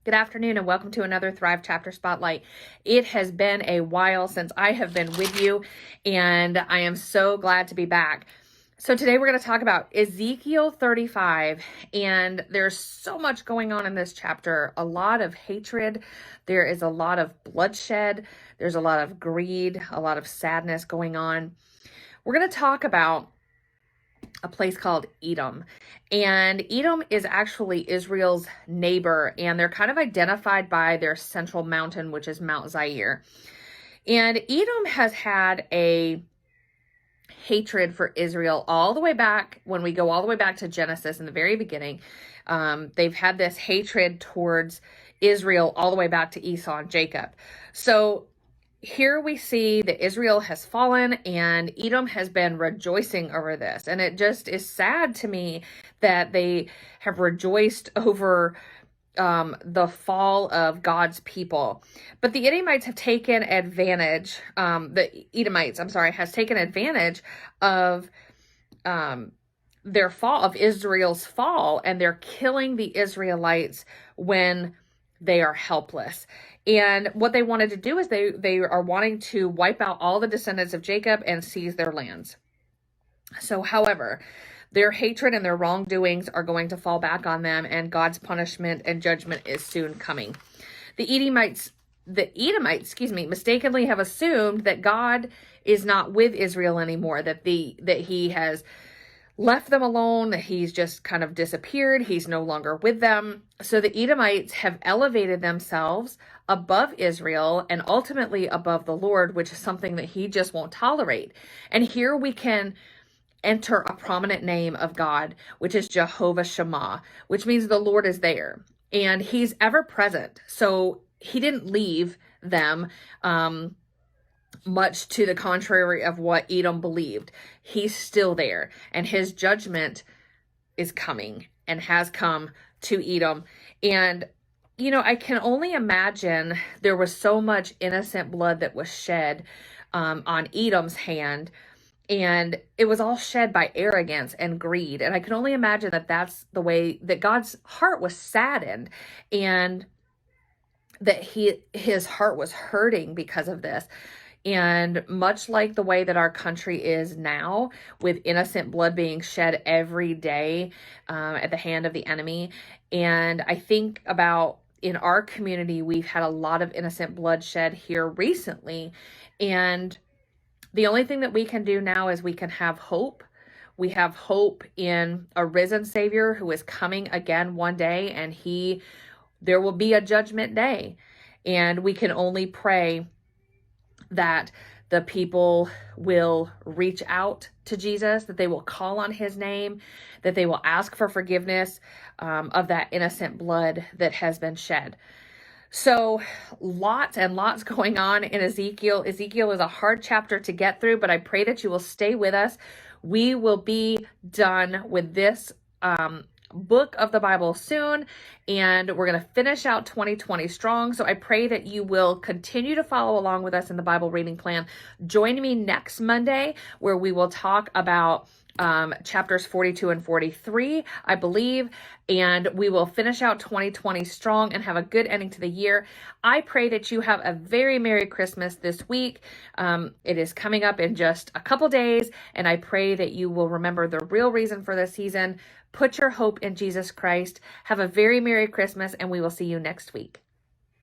Good afternoon and welcome to another Thrive Chapter Spotlight. It has been a while since I have been with you, and I am so glad to be back. So today we're going to talk about Ezekiel 35, and there's so much going on in this chapter. A lot of hatred. There is a lot of bloodshed. There's a lot of greed, a lot of sadness going on. We're going to talk about a place called Edom. And Edom is actually Israel's neighbor, and they're kind of identified by their central mountain, which is Mount Zaire. And Edom has had a hatred for Israel all the way back, when we go all the way back to Genesis in the very beginning. They've had this hatred towards Israel all the way back to Esau and Jacob. So here we see that Israel has fallen and Edom has been rejoicing over this. And it just is sad to me that they have rejoiced over the fall of God's people. But the Edomites have taken advantage, has taken advantage of their fall, of Israel's fall, and they're killing the Israelites when they are helpless. And what they wanted to do is they are wanting to wipe out all the descendants of Jacob and seize their lands. So, however, their hatred and their wrongdoings are going to fall back on them, and God's punishment and judgment is soon coming. The Edomites, mistakenly have assumed that God is not with Israel anymore, that he has left them alone, that he's just kind of disappeared. He's no longer with them. So the Edomites have elevated themselves above Israel and ultimately above the Lord, which is something that he just won't tolerate. And here we can enter a prominent name of God, which is Jehovah Shammah, which means the Lord is there and he's ever present. So he didn't leave them, much to the contrary of what Edom believed. He's still there, and his judgment is coming and has come to Edom. And, I can only imagine there was so much innocent blood that was shed on Edom's hand, and it was all shed by arrogance and greed. And I can only imagine that that's the way that God's heart was saddened, and that his heart was hurting because of this. And much like the way that our country is now, with innocent blood being shed every day at the hand of the enemy. And I think about in our community, we've had a lot of innocent bloodshed here recently. And the only thing that we can do now is we can have hope. We have hope in a risen Savior who is coming again one day, and there will be a judgment day. And we can only pray that the people will reach out to Jesus, that they will call on his name, that they will ask for forgiveness of that innocent blood that has been shed. So lots and lots going on in Ezekiel. Ezekiel is a hard chapter to get through, but I pray that you will stay with us. We will be done with this book of the Bible soon, and we're going to finish out 2020 strong. So I pray that you will continue to follow along with us in the Bible reading plan. Join me next Monday, where we will talk about chapters 42 and 43, I believe, and we will finish out 2020 strong and have a good ending to the year. I pray that you have a very Merry Christmas this week. It is coming up in just a couple days, and I pray that you will remember the real reason for this season. Put your hope in Jesus Christ. Have a very Merry Christmas, and we will see you next week.